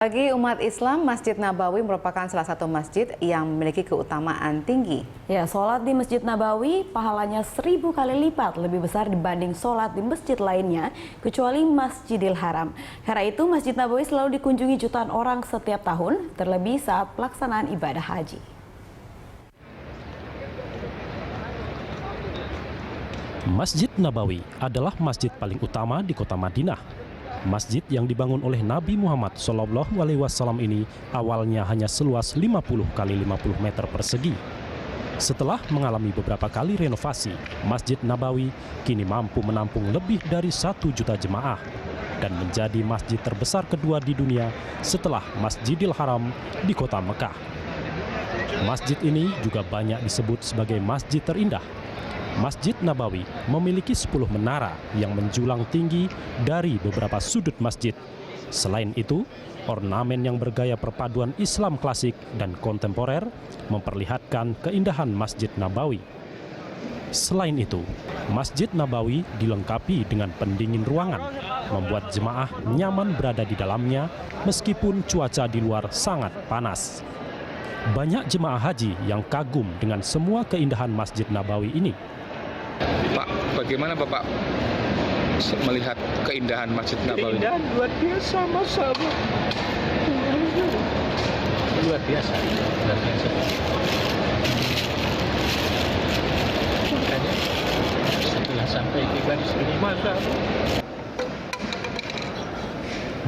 Bagi umat Islam, Masjid Nabawi merupakan salah satu masjid yang memiliki keutamaan tinggi. Ya, sholat di Masjid Nabawi pahalanya 1000 kali lipat lebih besar dibanding sholat di masjid lainnya, kecuali Masjidil Haram. Karena itu, Masjid Nabawi selalu dikunjungi jutaan orang setiap tahun, terlebih saat pelaksanaan ibadah haji. Masjid Nabawi adalah masjid paling utama di kota Madinah. Masjid yang dibangun oleh Nabi Muhammad SAW ini awalnya hanya seluas 50 kali 50 meter persegi. Setelah mengalami beberapa kali renovasi, Masjid Nabawi kini mampu menampung lebih dari 1 juta jemaah dan menjadi masjid terbesar kedua di dunia setelah Masjidil Haram di kota Mekah. Masjid ini juga banyak disebut sebagai masjid terindah. Masjid Nabawi memiliki 10 menara yang menjulang tinggi dari beberapa sudut masjid. Selain itu, ornamen yang bergaya perpaduan Islam klasik dan kontemporer memperlihatkan keindahan Masjid Nabawi. Selain itu, Masjid Nabawi dilengkapi dengan pendingin ruangan, membuat jemaah nyaman berada di dalamnya meskipun cuaca di luar sangat panas. Banyak jemaah haji yang kagum dengan semua keindahan Masjid Nabawi ini. Pak, bagaimana Bapak melihat keindahan Masjid Nabawi? Keindahan luar biasa, Masya Allah. Luar biasa, luar biasa. Makanya setelah sampai di garis ini, Masya Allah.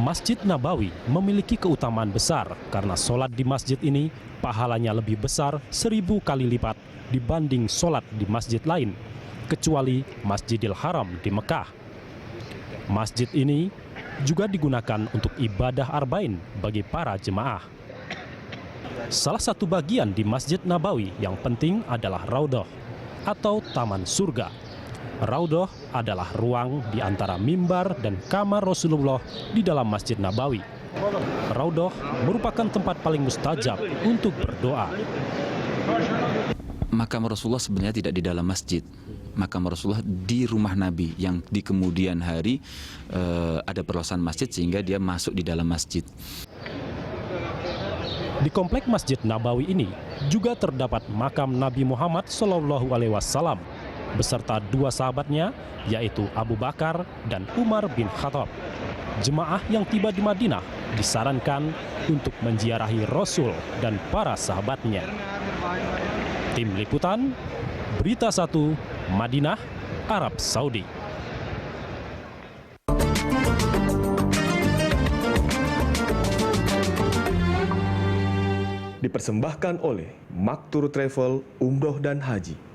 Masjid Nabawi memiliki keutamaan besar karena sholat di masjid ini pahalanya lebih besar 1000 kali lipat dibanding sholat di masjid lain, kecuali Masjidil Haram di Mekah. Masjid ini juga digunakan untuk ibadah arba'in bagi para jemaah. Salah satu bagian di Masjid Nabawi yang penting adalah Raudhah atau Taman Surga. Raudhah adalah ruang di antara mimbar dan kamar Rasulullah di dalam Masjid Nabawi. Raudhah merupakan tempat paling mustajab untuk berdoa. Makam Rasulullah sebenarnya tidak di dalam masjid. Makam Rasulullah di rumah Nabi yang di kemudian hari ada perluasan masjid sehingga dia masuk di dalam masjid. Di komplek Masjid Nabawi ini juga terdapat makam Nabi Muhammad SAW beserta 2 sahabatnya, yaitu Abu Bakar dan Umar bin Khattab. Jemaah yang tiba di Madinah disarankan untuk menziarahi Rasul dan para sahabatnya. Tim Liputan, Berita 1, Madinah, Arab Saudi. Dipersembahkan oleh Maktur Travel Umroh dan Haji.